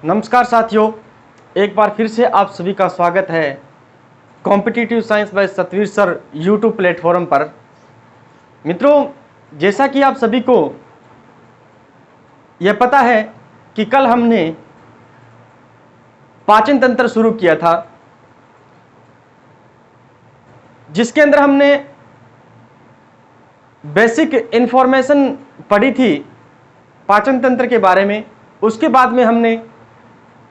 नमस्कार साथियों, एक बार फिर से आप सभी का स्वागत है competitive science by Satveer sir YouTube platform पर। मित्रों, जैसा कि आप सभी को यह पता है कि कल हमने पाचन तंत्र शुरू किया था, जिसके अंदर हमने बेसिक इंफॉर्मेशन पढ़ी थी पाचन तंत्र के बारे में। उसके बाद में हमने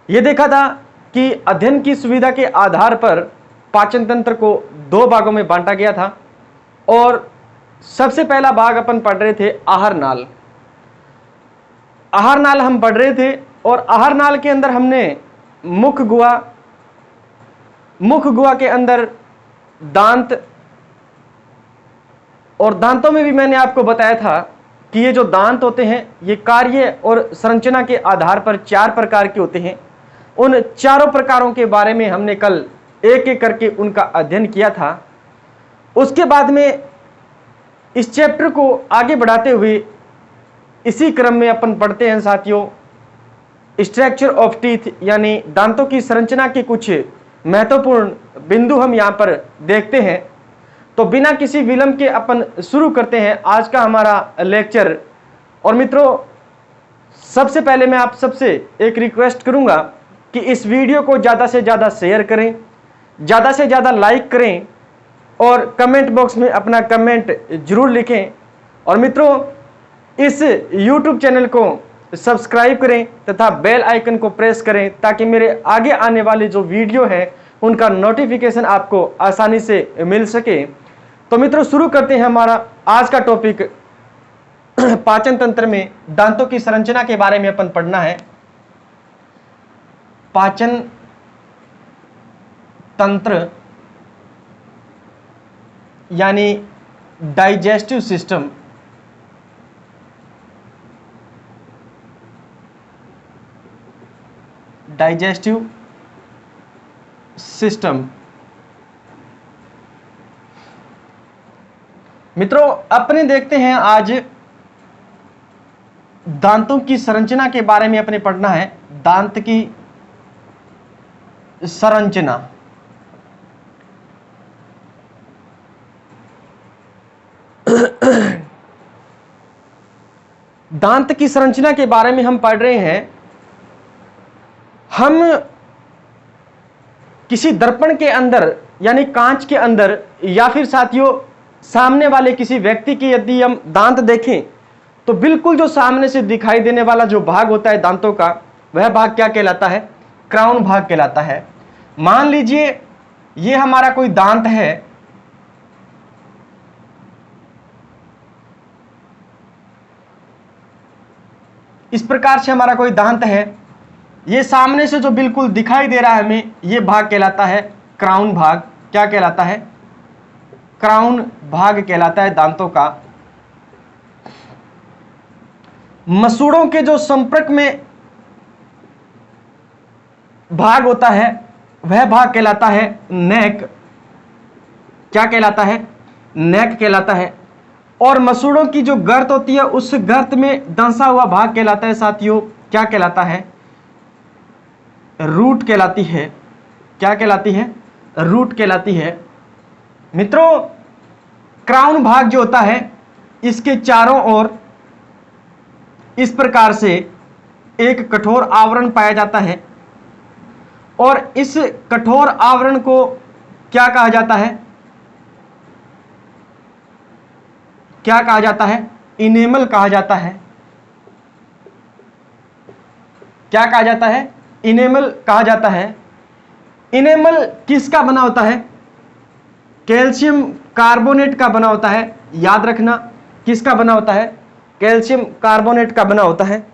ये देखा था कि अध्ययन की सुविधा के आधार पर पाचन तंत्र को दो भागों में बांटा गया था और सबसे पहला भाग अपन पढ़ रहे थे आहार नाल। आहार नाल हम पढ़ रहे थे और आहार नाल के अंदर हमने मुख गुहा के अंदर दांत, और दांतों में भी मैंने आपको बताया था कि ये जो दांत होते हैं ये कार्य और संरचना के आधार पर चार प्रकार के होते हैं। उन चारों प्रकारों के बारे में हमने कल एक एक करके उनका अध्ययन किया था। उसके बाद में इस चैप्टर को आगे बढ़ाते हुए इसी क्रम में अपन पढ़ते हैं साथियों, स्ट्रक्चर ऑफ टीथ, यानी दांतों की संरचना के कुछ महत्वपूर्ण बिंदु हम यहाँ पर देखते हैं। तो बिना किसी विलंब के अपन शुरू करते हैं आज का हमारा लेक्चर। और मित्रों, सबसे पहले मैं आप सबसे एक रिक्वेस्ट करूंगा कि इस वीडियो को ज़्यादा से ज़्यादा शेयर करें, ज़्यादा से ज़्यादा लाइक करें और कमेंट बॉक्स में अपना कमेंट जरूर लिखें। और मित्रों, इस YouTube चैनल को सब्सक्राइब करें तथा बेल आइकन को प्रेस करें ताकि मेरे आगे आने वाले जो वीडियो है उनका नोटिफिकेशन आपको आसानी से मिल सके। तो मित्रों, शुरू करते हैं हमारा आज का टॉपिक। पाचन तंत्र में दांतों की संरचना के बारे में अपन पढ़ना है। पाचन तंत्र यानी डाइजेस्टिव सिस्टम। डाइजेस्टिव सिस्टम मित्रों, अपने देखते हैं आज दांतों की संरचना के बारे में अपने पढ़ना है। दांत की संरचना। दांत की संरचना के बारे में हम पढ़ रहे हैं। हम किसी दर्पण के अंदर यानी कांच के अंदर या फिर साथियों सामने वाले किसी व्यक्ति के यदि हम दांत देखें तो बिल्कुल जो सामने से दिखाई देने वाला जो भाग होता है दांतों का, वह भाग क्या कहलाता है? क्राउन भाग कहलाता है। मान लीजिए ये हमारा कोई दांत है, इस प्रकार से हमारा कोई दांत है, ये सामने से जो बिल्कुल दिखाई दे रहा है हमें, ये भाग कहलाता है क्राउन भाग। क्या कहलाता है? क्राउन भाग कहलाता है दांतों का। मसूड़ों के जो संपर्क में भाग होता है वह भाग कहलाता है नेक। क्या कहलाता है? नेक कहलाता है। और मसूड़ों की जो गर्त होती है उस गर्त में दंसा हुआ भाग कहलाता है साथियों, क्या कहलाता है? रूट कहलाती है। क्या कहलाती है? रूट कहलाती है। मित्रों, क्राउन भाग जो होता है इसके चारों ओर इस प्रकार से एक कठोर आवरण पाया जाता है और इस कठोर आवरण को क्या कहा जाता है? क्या कहा जाता है? इनेमल कहा जाता है। क्या कहा जाता है? इनेमल कहा जाता है। इनेमल किसका बना होता है? कैल्शियम कार्बोनेट का बना होता है। याद रखना, किसका बना होता है? कैल्शियम कार्बोनेट का बना होता है।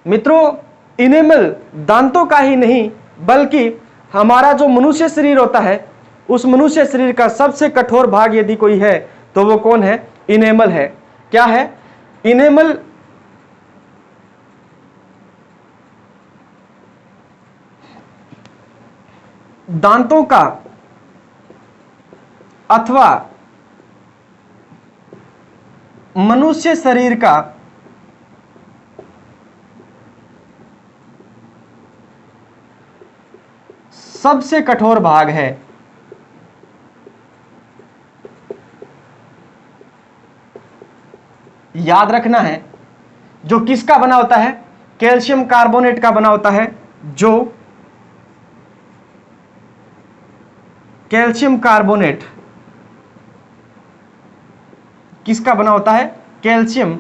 मित्रों, इनेमल दांतों का ही नहीं बल्कि हमारा जो मनुष्य शरीर होता है उस मनुष्य शरीर का सबसे कठोर भाग यदि कोई है तो वो कौन है? इनेमल है। क्या है? इनेमल दांतों का अथवा मनुष्य शरीर का सबसे कठोर भाग है। याद रखना है, जो किसका बना होता है? कैल्शियम कार्बोनेट का बना होता है। जो कैल्शियम कार्बोनेट किसका बना होता है? कैल्शियम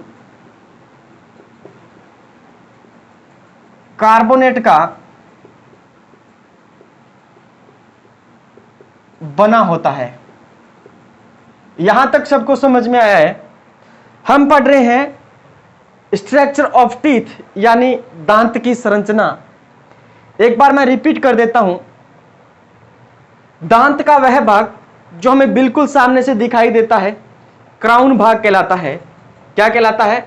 कार्बोनेट का बना होता है। यहां तक सबको समझ में आया है? हम पढ़ रहे हैं स्ट्रक्चर ऑफ टीथ, यानी दांत की संरचना। एक बार मैं रिपीट कर देता हूं। दांत का वह भाग जो हमें बिल्कुल सामने से दिखाई देता है, क्राउन भाग कहलाता है। क्या कहलाता है?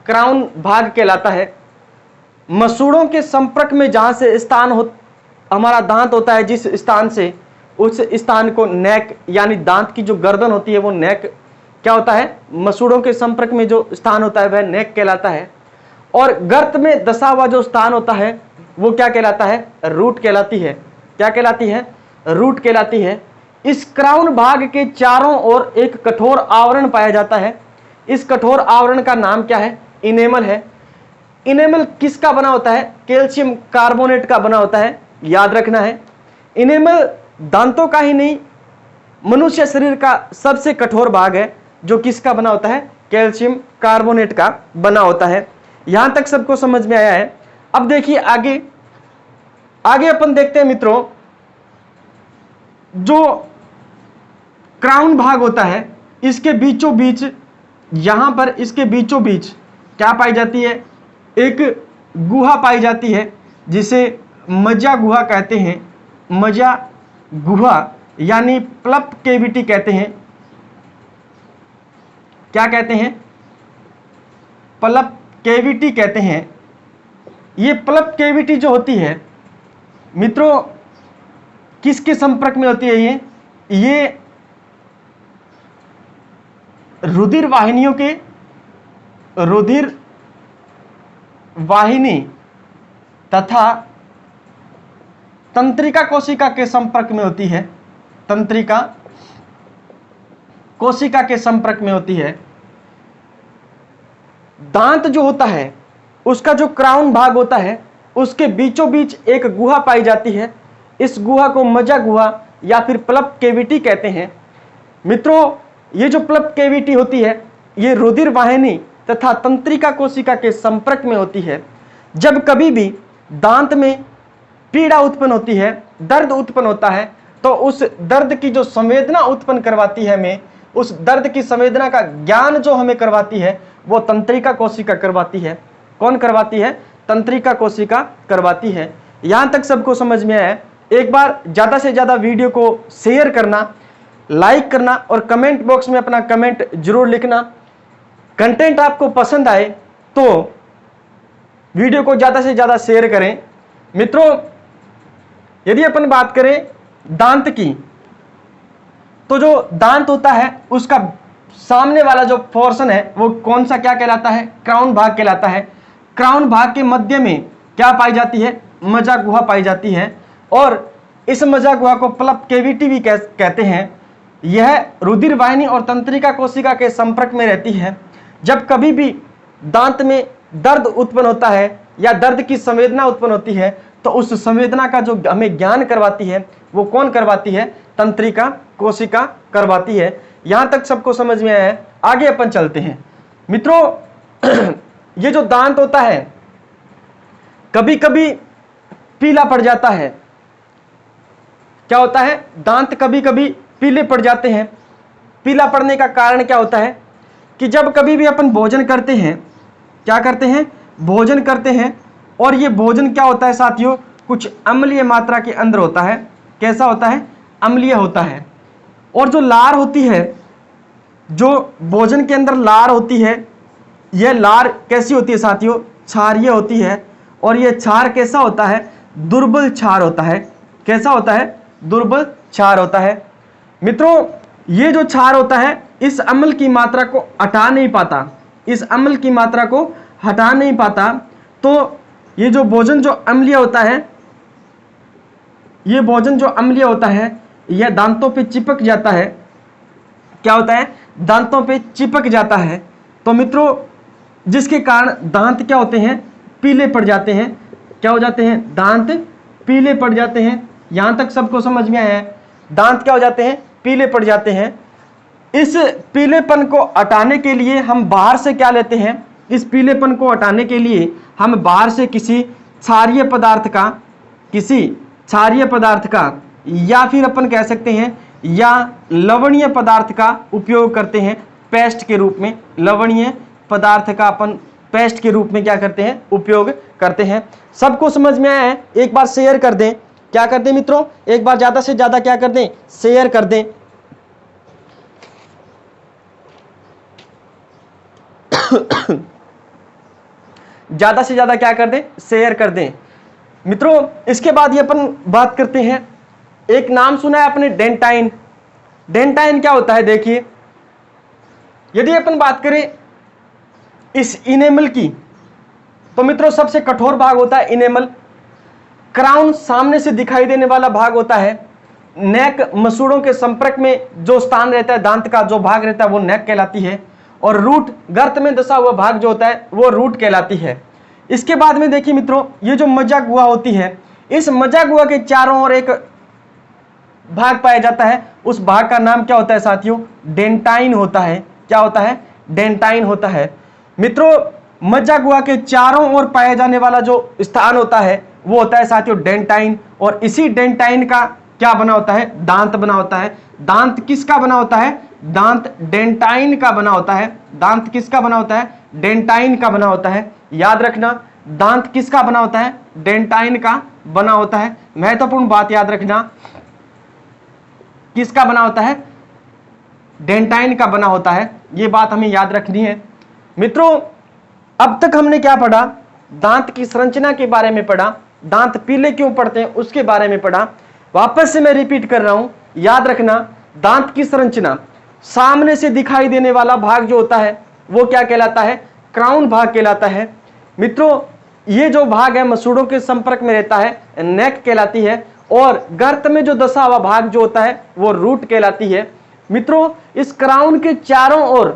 क्राउन भाग कहलाता है। मसूड़ों के संपर्क में जहां से स्थान हो हमारा दांत होता है, जिस स्थान से, उस स्थान को नेक, यानी दांत की जो गर्दन होती है वो नेक क्या होता है? मसूड़ों के संपर्क में जो स्थान होता है वह नेक कहलाता है। और गर्त में दसा हुआ जो स्थान होता है वो क्या कहलाता है? रूट कहलाती है। क्या कहलाती है? रूट कहलाती है। इस क्राउन भाग के चारों ओर एक कठोर आवरण पाया जाता है। इस कठोर आवरण का नाम क्या है? इनेमल है। इनेमल किसका बना होता है? कैल्शियम कार्बोनेट का बना होता है। याद रखना है, इनेमल दांतों का ही नहीं, मनुष्य शरीर का सबसे कठोर भाग है, जो किसका बना होता है? कैल्शियम कार्बोनेट का बना होता है। यहां तक सबको समझ में आया है? अब देखिए आगे आगे अपन देखते हैं मित्रों, जो क्राउन भाग होता है इसके बीचों बीच, यहां पर इसके बीचों बीच क्या पाई जाती है? एक गुहा पाई जाती है, जिसे मज्जा गुहा कहते हैं। मज्जा गुहा यानी प्लप केविटी कहते हैं। क्या कहते हैं? प्लप केविटी कहते हैं। ये प्लप केविटी जो होती है मित्रों, किसके संपर्क में होती है? ये रुधिर वाहिनियों के, रुधिर वाहिनी तथा तंत्रिका कोशिका के संपर्क में होती है। तंत्रिका कोशिका के संपर्क में होती है। दांत जो होता है उसका जो क्राउन भाग होता है उसके बीचों बीच एक गुहा पाई जाती है। इस गुहा को मज्जा गुहा या फिर प्लप केविटी कहते हैं। मित्रों, ये जो प्लप केविटी होती है ये रुधिर वाहिनी तथा तंत्रिका कोशिका के संपर्क में होती है। जब कभी भी दांत में पीड़ा उत्पन्न होती है, दर्द उत्पन्न होता है, तो उस दर्द की जो संवेदना उत्पन्न करवाती है हमें, उस दर्द की संवेदना का ज्ञान जो हमें करवाती है वो तंत्रिका कोशिका करवाती है। कौन करवाती है? तंत्रिका कोशिका करवाती है। यहां तक सबको समझ में आया? एक बार ज्यादा से ज्यादा वीडियो को शेयर करना, लाइक करना और कमेंट बॉक्स में अपना कमेंट जरूर लिखना। कंटेंट आपको पसंद आए तो वीडियो को ज्यादा से ज्यादा शेयर करें। मित्रों, यदि अपन बात करें दांत की, तो जो दांत होता है उसका सामने वाला जो पोर्शन है वो कौन सा क्या कहलाता है? क्राउन भाग कहलाता है। क्राउन भाग के मध्य में क्या पाई जाती है? मज्जा गुहा पाई जाती है। और इस मज्जा गुहा को प्लप केविटी भी कहते हैं। यह रुधिर वाहिनी और तंत्रिका कोशिका के संपर्क में रहती है। जब कभी भी दांत में दर्द उत्पन्न होता है या दर्द की संवेदना उत्पन्न होती है, तो उस संवेदना का जो हमें ज्ञान करवाती है वो कौन करवाती है? तंत्रिका कोशिका करवाती है। यहां तक सबको समझ में आया है? आगे अपन चलते हैं। मित्रों, ये जो दांत होता है कभी कभी पीला पड़ जाता है। क्या होता है? दांत कभी कभी पीले पड़ जाते हैं। पीला पड़ने का कारण क्या होता है? कि जब कभी भी अपन भोजन करते हैं, क्या करते हैं? भोजन करते हैं, और ये भोजन क्या होता है साथियों? कुछ अम्लीय मात्रा के अंदर होता है। कैसा होता है? अम्लीय होता है। और जो लार होती है, जो भोजन के अंदर लार होती है, यह लार कैसी होती है साथियों? क्षारीय होती है। और यह क्षार कैसा होता है? दुर्बल क्षार होता है। कैसा होता है? दुर्बल क्षार होता है। मित्रों, ये जो क्षार होता है इस अम्ल की मात्रा को हटा नहीं पाता। इस अम्ल की मात्रा को हटा नहीं पाता। तो ये जो भोजन जो अम्लीय होता है, ये भोजन जो अम्लीय होता है यह दांतों पे चिपक जाता है। क्या होता है? दांतों पे चिपक जाता है। तो मित्रों जिसके कारण दांत क्या होते हैं? पीले पड़ जाते हैं। क्या हो जाते हैं? दांत पीले पड़ जाते हैं। यहां तक सबको समझ में आया है? दांत क्या हो जाते हैं? पीले पड़ जाते हैं। इस पीलेपन को हटाने के लिए हम बाहर से क्या लेते हैं? इस पीलेपन को हटाने के लिए हम बाहर से किसी क्षारीय पदार्थ का या फिर अपन कह सकते हैं या लवणीय पदार्थ का उपयोग करते हैं पेस्ट के रूप में। लवणीय पदार्थ का अपन पेस्ट के रूप में क्या करते हैं? उपयोग करते हैं। सबको समझ में आया है? एक बार शेयर कर दें। क्या कर दें मित्रों? एक बार ज्यादा से ज्यादा क्या कर दें? शेयर कर दें। ज्यादा से ज्यादा क्या कर दें? शेयर कर दें। मित्रों इसके बाद ये अपन बात करते हैं, एक नाम सुना है आपने, डेंटाइन। डेंटाइन क्या होता है? देखिए, यदि अपन बात करें इस इनेमल की, तो मित्रों सबसे कठोर भाग होता है इनेमल। क्राउन सामने से दिखाई देने वाला भाग होता है। नेक मसूड़ों के संपर्क में जो स्थान रहता है, दांत का जो भाग रहता है वो नेक कहलाती है। और रूट, गर्त में दसा हुआ भाग जो होता है वो रूट कहलाती है। इसके बाद में देखिए मित्रों, ये जो मज्जा गुहा होती है, इस मज्जा गुहा के चारों ओर एक भाग पाया जाता है। उस भाग का नाम क्या होता है साथियों? डेंटाइन होता है। क्या होता है? डेंटाइन होता है। मित्रों मज्जा गुहा के चारों ओर पाया जाने वाला जो स्थान होता है वो होता है साथियों डेंटाइन। और इसी डेंटाइन का क्या बना होता है? दांत बना होता है। दांत किसका बना होता है? दांत डेंटाइन का बना होता है। दांत किसका बना होता है? डेंटाइन का बना होता है। याद रखना, दांत किसका बना होता है? डेंटाइन का बना होता है। महत्वपूर्ण बात याद रखना, किसका बना होता है? डेंटाइन का बना होता है। यह बात हमें याद रखनी है। मित्रों अब तक हमने क्या पढ़ा? दांत की संरचना के बारे में पढ़ा। दांत पीले क्यों पड़ते हैं उसके बारे में पढ़ा। वापस से मैं रिपीट कर रहा हूं, याद रखना, दांत की संरचना, सामने से दिखाई देने वाला भाग जो होता है वो क्या कहलाता है? क्राउन भाग कहलाता है। मित्रों ये जो भाग है मसूड़ों के संपर्क में रहता है, नेक कहलाती है। और गर्त में जो दसा हुआ भाग जो होता है वो रूट कहलाती है। मित्रों इस क्राउन के चारों ओर,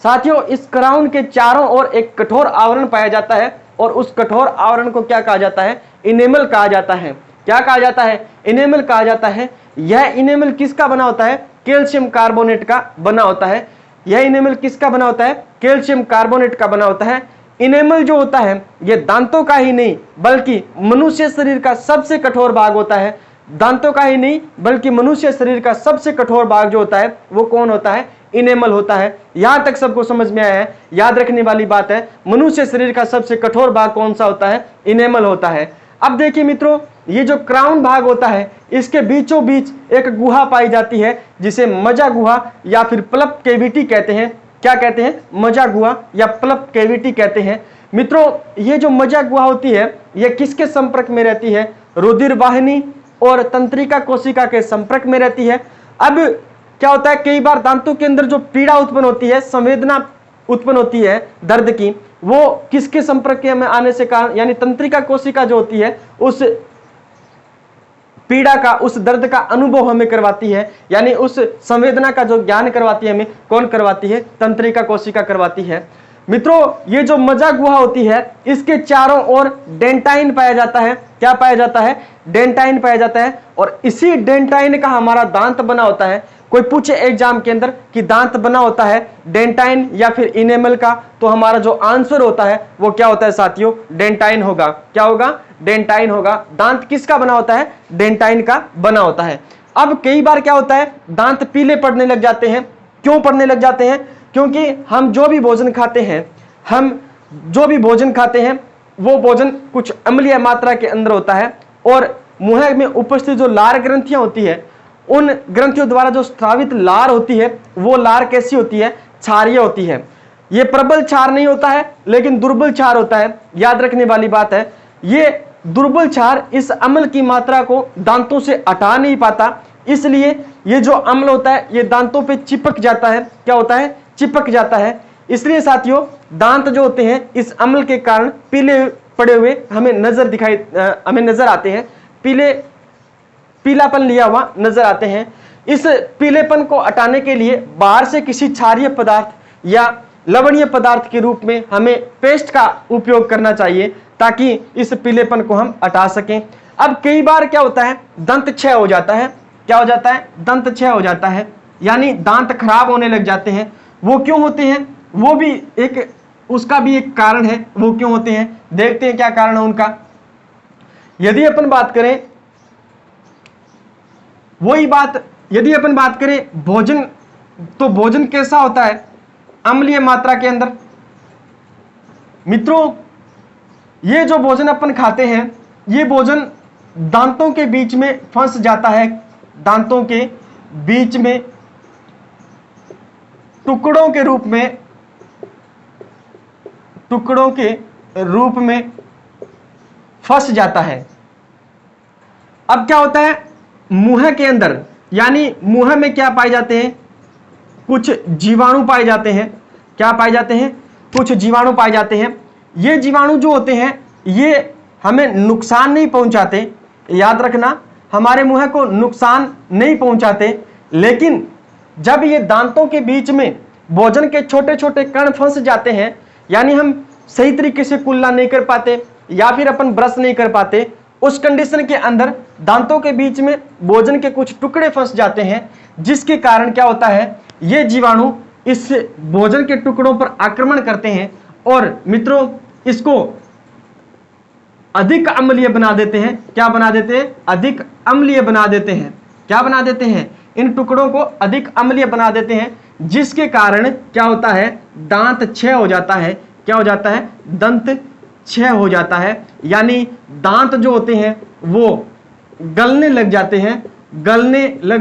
साथियों इस क्राउन के चारों ओर एक कठोर आवरण पाया जाता है। और उस कठोर आवरण को क्या कहा जाता है? इनेमल कहा जाता है। क्या कहा जाता है? इनेमल कहा जाता है। यह इनेमल किसका बना होता है? कैल्शियम कार्बोनेट का बना होता है। यह इनेमल किसका बना होता है? कैल्शियम कार्बोनेट का बना होता है। इनेमल जो होता है यह दांतों का ही नहीं बल्कि मनुष्य शरीर का सबसे कठोर भाग होता है। दांतों का ही नहीं बल्कि मनुष्य शरीर का सबसे कठोर भाग जो होता है वो कौन होता है? इनेमल होता है। यहां तक सबको समझ में आया है? याद रखने वाली बात है, मनुष्य शरीर का सबसे कठोर भाग कौन सा होता है? इनेमल होता है। अब देखिए मित्रों, ये जो क्राउन भाग होता है इसके बीचों बीच एक गुहा पाई जाती है जिसे मज्जा गुहा या फिर प्लप कैविटी कहते हैं। क्या कहते हैं? मज्जा गुहा या प्लप कैविटी कहते हैं। मित्रों ये जो मज्जा गुहा होती है यह किसके संपर्क में रहती है? रुधिर वाहिनी और तंत्रिका कोशिका के संपर्क में रहती है। अब क्या होता है, कई बार दांतों के अंदर जो पीड़ा उत्पन्न होती है, संवेदना उत्पन्न होती है दर्द की, वो किसके संपर्क में आने से कारण, यानी तंत्रिका कोशिका जो होती है उस पीड़ा का, उस दर्द का अनुभव हमें करवाती है, यानी उस संवेदना का जो ज्ञान करवाती है हमें, कौन करवाती है? तंत्रिका कोशिका करवाती है। मित्रों ये जो मज्जा गुहा होती है इसके चारों ओर डेंटाइन पाया जाता है। क्या पाया जाता है? डेंटाइन पाया जाता है। और इसी डेंटाइन का हमारा दांत बना होता है। कोई पूछे एग्जाम के अंदर कि दांत बना होता है डेंटाइन या फिर इनेमल का, तो हमारा जो आंसर होता है वो क्या होता है साथियों? डेंटाइन होगा। क्या होगा? डेंटाइन होगा। दांत किसका बना होता है? डेंटाइन का बना होता है। अब कई बार क्या होता है, दांत पीले पड़ने लग जाते हैं। क्यों पड़ने लग जाते हैं? क्योंकि हम जो भी भोजन खाते हैं वो भोजन कुछ अम्लीय मात्रा के अंदर होता है। और मुंह में उपस्थित जो लार ग्रंथियां होती है, उन ग्रंथियों द्वारा जो स्रावित लार होती है वो लार कैसी होती है? क्षारीय होती है। ये प्रबल क्षार नहीं होता है लेकिन दुर्बल क्षार होता है। याद रखने वाली बात है, ये दुर्बल क्षार इस अम्ल की मात्रा को दांतों से हटा नहीं पाता, इसलिए ये जो अम्ल होता है ये दांतों पे चिपक जाता है। क्या होता है? चिपक जाता है। इसलिए साथियों दांत जो होते हैं इस अम्ल के कारण पीले पड़े हुए हमें नजर आते हैं, पीले पीलापन लिया हुआ नजर आते हैं। इस पीलेपन को हटाने के लिए बाहर से किसी क्षारीय पदार्थ या लवणीय पदार्थ के रूप में हमें पेस्ट का उपयोग करना चाहिए ताकि इस पीलेपन को हम हटा सकें। अब कई बार क्या होता है, दंत क्षय हो जाता है। क्या हो जाता है? दंत क्षय हो जाता है, यानी दांत खराब होने लग जाते हैं। वो क्यों होते हैं? वो भी उसका भी एक कारण है। वो क्यों होते हैं, देखते हैं क्या कारण है उनका। यदि अपन बात करें, वही बात यदि अपन बात करें भोजन, तो भोजन कैसा होता है? अम्लीय मात्रा के अंदर। मित्रों, ये जो भोजन अपन खाते हैं, ये भोजन दांतों के बीच में फंस जाता है। दांतों के बीच में टुकड़ों के रूप में फंस जाता है। अब क्या होता है, मुंह के अंदर, यानी मुंह में क्या पाए जाते हैं? कुछ जीवाणु पाए जाते हैं। क्या पाए जाते हैं? कुछ जीवाणु पाए जाते हैं। ये जीवाणु जो होते हैं, ये हमें नुकसान नहीं पहुंचाते। याद रखना, हमारे मुंह को नुकसान नहीं पहुंचाते, लेकिन जब ये दांतों के बीच में भोजन के छोटे छोटे कण फंस जाते हैं, यानी हम सही तरीके से कुल्ला नहीं कर पाते या फिर अपन ब्रश नहीं कर पाते, उस कंडीशन के अंदर दांतों के बीच में भोजन के कुछ टुकड़े फंस जाते हैं, जिसके कारण क्या होता है, ये जीवाणु इस भोजन के टुकड़ों पर आक्रमण करते हैं और मित्रों इसको अधिक अम्लीय बना देते हैं। क्या बना देते हैं? अधिक अम्लीय बना देते हैं। क्या बना देते हैं? इन टुकड़ों को अधिक अम्लीय बना देते हैं, जिसके कारण क्या होता है, दांत क्षय हो जाता है। क्या हो जाता है? दंत क्षय हो जाता है, यानी दांत जो होते हैं वो गलने लग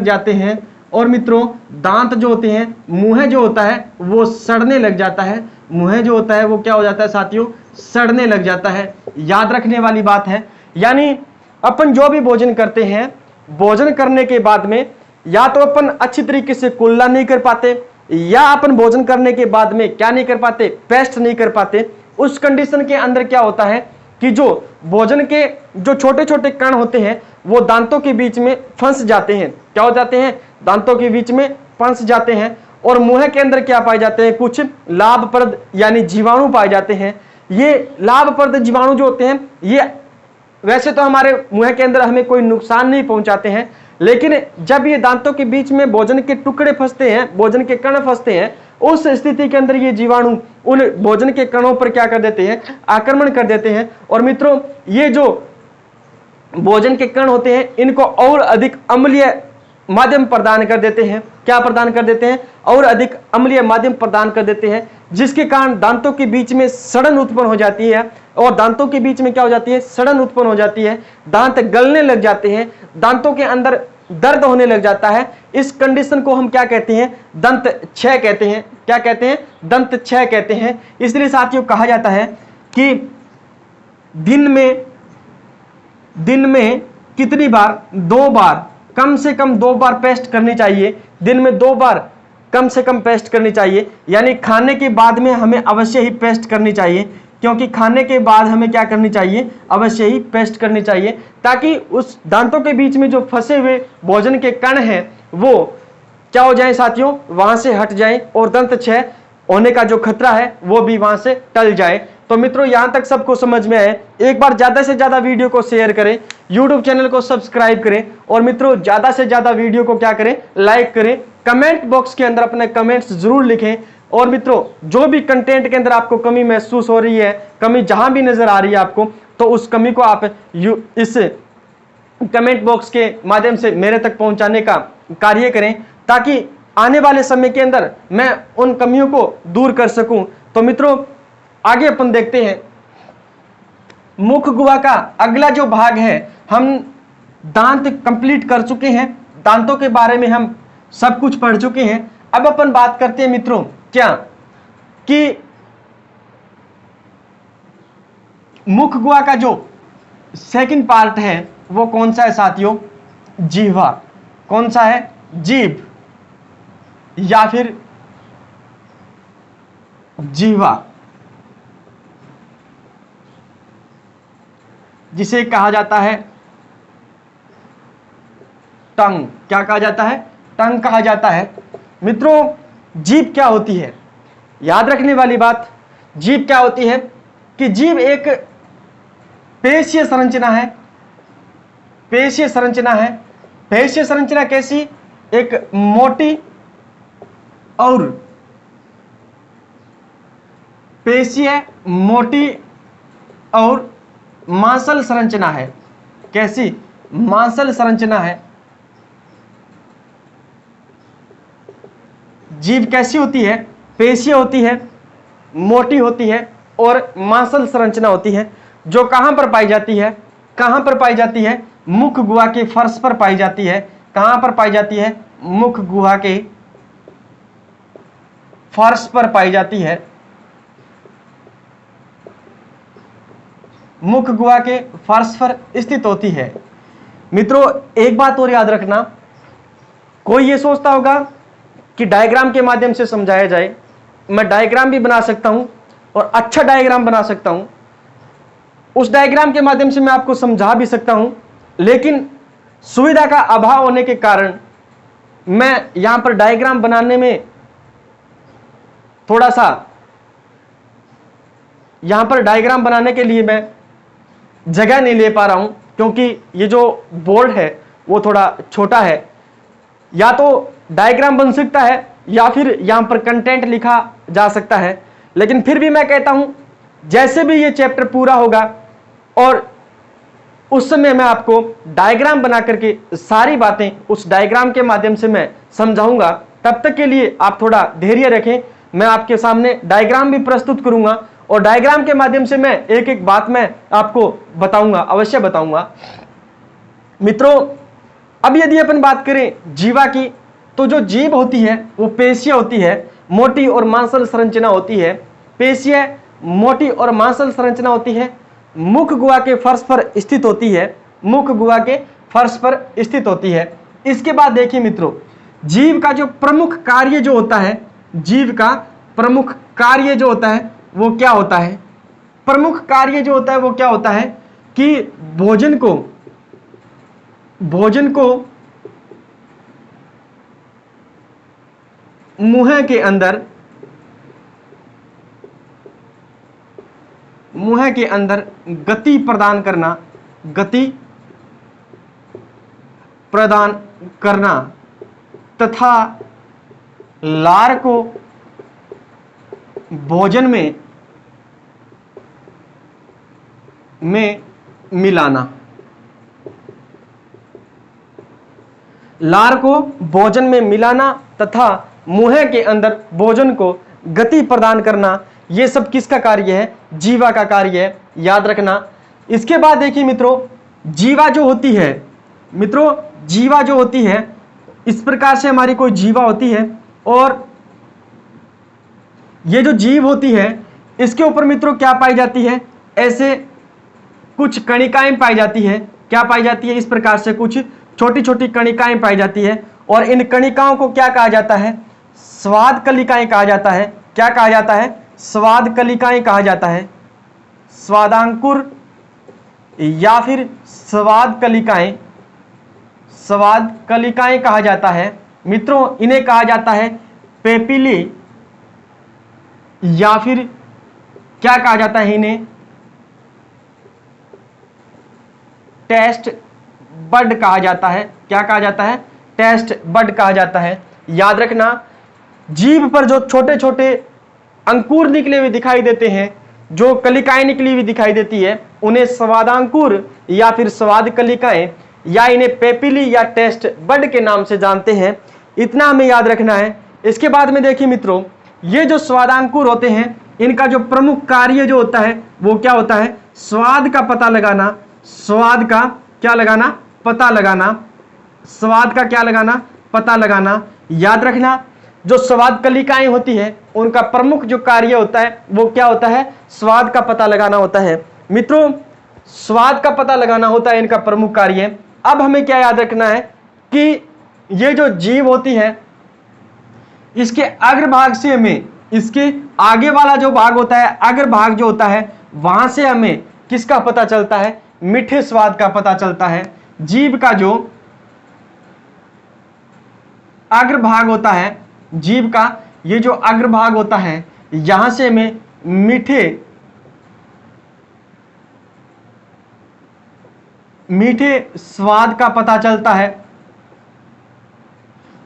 जाते हैं। और मित्रों, दांत जो होते हैं, मुंह जो होता है वो सड़ने लग जाता है। मुंह जो होता है वो क्या हो जाता है साथियों? सड़ने लग जाता है। याद रखने वाली बात है, यानी अपन जो भी भोजन करते हैं, भोजन करने के बाद में या तो अपन अच्छी तरीके से कुल्ला नहीं कर पाते, या अपन भोजन करने के बाद में क्या नहीं कर पाते? पेस्ट नहीं कर पाते। उस कंडीशन के अंदर क्या होता है कि जो भोजन के जो छोटे छोटे कण होते हैं वो दांतों के बीच में फंस जाते हैं। क्या हो जाते हैं? दांतों के बीच में फंस जाते हैं और मुंह के अंदर क्या पाए जाते हैं? कुछ लाभप्रद यानी जीवाणु पाए जाते हैं। ये लाभप्रद जीवाणु जो होते हैं, ये वैसे तो हमारे मुंह के अंदर हमें कोई नुकसान नहीं पहुंचाते हैं, लेकिन जब ये दांतों के बीच में भोजन के टुकड़े फंसते हैं, भोजन के कण फंसते हैं, उस स्थिति के अंदर ये जीवाणु उन भोजन के कणों पर क्या कर देते हैं? आक्रमण कर देते हैं। और मित्रों, ये जो भोजन के कण होते हैं, इनको और अधिक अम्लीय माध्यम प्रदान कर देते हैं। क्या प्रदान कर देते हैं? और अधिक अम्लीय माध्यम प्रदान कर देते हैं, जिसके कारण दांतों के बीच में सड़न उत्पन्न हो जाती है। और दांतों के बीच में क्या हो जाती है? सड़न उत्पन्न हो जाती है। दांत गलने लग जाते हैं, दांतों के अंदर दर्द होने लग जाता है। इस कंडीशन को हम क्या कहते हैं? दंत क्षय कहते हैं। क्या कहते हैं? दंत क्षय कहते हैं। इसलिए साथियों कहा जाता है कि दिन में कितनी बार? 2 बार, कम से कम 2 बार पेस्ट करनी चाहिए। दिन में 2 बार कम से कम पेस्ट करनी चाहिए, यानी खाने के बाद में हमें अवश्य ही पेस्ट करनी चाहिए, क्योंकि खाने के बाद हमें क्या करनी चाहिए? अवश्य ही पेस्ट करनी चाहिए, ताकि उस दांतों के बीच में जो फंसे हुए भोजन के कण हैं वो क्या हो जाए साथियों? वहां से हट जाए और दंत क्षय होने का जो खतरा है वो भी वहां से टल जाए। तो मित्रों, यहां तक सबको समझ में आए? एक बार ज्यादा से ज्यादा वीडियो को शेयर करें, यूट्यूब चैनल को सब्सक्राइब करें और मित्रों ज्यादा से ज्यादा वीडियो को क्या करें? लाइक करें। कमेंट बॉक्स के अंदर अपने कमेंट्स जरूर लिखें। और मित्रों, जो भी कंटेंट के अंदर आपको कमी महसूस हो रही है, कमी जहां भी नजर आ रही है आपको, तो उस कमी को आप इस कमेंट बॉक्स के माध्यम से मेरे तक पहुंचाने का कार्य करें, ताकि आने वाले समय के अंदर मैं उन कमियों को दूर कर सकूं। तो मित्रों, आगे अपन देखते हैं मुख गुहा का अगला जो भाग है। हम दांत कंप्लीट कर चुके हैं, दांतों के बारे में हम सब कुछ पढ़ चुके हैं। अब अपन बात करते हैं मित्रों क्या कि मुख गुहा का जो सेकंड पार्ट है वो कौन सा है साथियों? जीवा। कौन सा है? जीभ या फिर जीवा, जिसे कहा जाता है टंग। क्या कहा जाता है? टंग कहा जाता है। मित्रों, जीभ क्या होती है? याद रखने वाली बात, जीभ क्या होती है कि जीभ एक पेशीय संरचना है। पेशीय संरचना है। पेशीय संरचना कैसी? एक मोटी और पेशीय मोटी और मांसल संरचना है। कैसी? मांसल संरचना है। जीभ कैसी होती है? पेशीय होती है, मोटी होती है और मांसल संरचना होती है, जो कहां पर पाई जाती है? कहां पर पाई जाती है? मुख गुहा के फर्श पर पाई जाती है। कहां पर पाई जाती है? मुख गुहा के फर्श पर पाई जाती है। मुख गुहा के फर्श पर स्थित होती है। मित्रों, एक बात और याद रखना, कोई ये सोचता होगा कि डायग्राम के माध्यम से समझाया जाए। मैं डायग्राम भी बना सकता हूं और अच्छा डायग्राम बना सकता हूं, उस डायग्राम के माध्यम से मैं आपको समझा भी सकता हूं, लेकिन सुविधा का अभाव होने के कारण मैं यहां पर डायग्राम बनाने में थोड़ा सा, यहां पर डायग्राम बनाने के लिए मैं जगह नहीं ले पा रहा हूं, क्योंकि ये जो बोर्ड है वो थोड़ा छोटा है। या तो डायग्राम बन सकता है या फिर यहां पर कंटेंट लिखा जा सकता है, लेकिन फिर भी मैं कहता हूं जैसे भी ये चैप्टर पूरा होगा और उस समय मैं आपको डायग्राम बना करके सारी बातें उस डायग्राम के माध्यम से मैं समझाऊंगा। तब तक के लिए आप थोड़ा धैर्य रखें। मैं आपके सामने डायग्राम भी प्रस्तुत करूंगा और डायग्राम के माध्यम से मैं एक एक बात मैं आपको बताऊंगा, अवश्य बताऊंगा। मित्रों, अब यदि अपन बात करें जीवा की, तो जो जीभ होती है वो पेशीय होती है, मोटी और मांसल संरचना होती है। पेशीय, मोटी और मांसल संरचना होती है, मुख गुहा के फर्श पर स्थित होती है। मुख गुहा के फर्श पर स्थित होती है। इसके बाद देखिए मित्रों, जीभ का जो प्रमुख कार्य जो होता है, जीभ का प्रमुख कार्य जो होता है वो क्या होता है? प्रमुख कार्य जो होता है वो क्या होता है कि भोजन को मुंह के अंदर गति प्रदान करना तथा लार को भोजन में मिलाना। लार को भोजन में मिलाना तथा मुंह के अंदर भोजन को गति प्रदान करना, यह सब किसका कार्य है? जीवा का कार्य है, याद रखना। इसके बाद देखिए मित्रों, जीवा जो होती है, मित्रों जीवा जो होती है, इस प्रकार से हमारी कोई जीवा होती है और ये जो जीभ होती है इसके ऊपर मित्रों क्या पाई जाती है? ऐसे कुछ कणिकाएं पाई जाती है। क्या पाई जाती है? इस प्रकार से कुछ छोटी छोटी कणिकाएं पाई जाती है और इन कणिकाओं को क्या कहा जाता है? स्वाद कलिकाएं कहा जाता है। क्या कहा जाता है? स्वाद कलिकाएं कहा जाता है। स्वादांकुर या फिर स्वाद कलिकाएं कहा जाता है। मित्रों, इन्हें कहा जाता है पेपिली या फिर क्या कहा जाता है? इन्हें टेस्ट बड कहा जाता है। क्या कहा जाता है? टेस्ट बड कहा जाता है। याद रखना, जीभ पर जो छोटे छोटे अंकुर निकले हुए दिखाई देते हैं, जो कलिकाएं निकली हुई दिखाई देती है, उन्हें स्वादांकुर या फिर स्वाद कलिकाएं या इन्हें पेपिली या टेस्ट बड के नाम से जानते हैं। इतना हमें याद रखना है। इसके बाद में देखिए मित्रों, ये जो स्वादांकुर होते हैं, इनका जो प्रमुख कार्य जो होता है वो क्या होता है? स्वाद का पता लगाना। स्वाद का क्या लगाना? पता लगाना। स्वाद का क्या लगाना? पता लगाना। याद रखना, जो स्वाद कलिकाएं होती है उनका प्रमुख जो कार्य होता है वो क्या होता है? स्वाद का पता लगाना होता है। मित्रों, स्वाद का पता लगाना होता है इनका प्रमुख कार्य। अब हमें क्या याद रखना है कि ये जो जीभ होती है, इसके अग्रभाग से हमें, इसके आगे वाला जो भाग होता है, अग्रभाग जो होता है, वहां से हमें किसका पता चलता है? मीठे स्वाद का पता चलता है। जीभ का जो अग्रभाग होता है जीभ का, ये जो अग्रभाग होता है, यहां से हमें मीठे स्वाद का पता चलता है।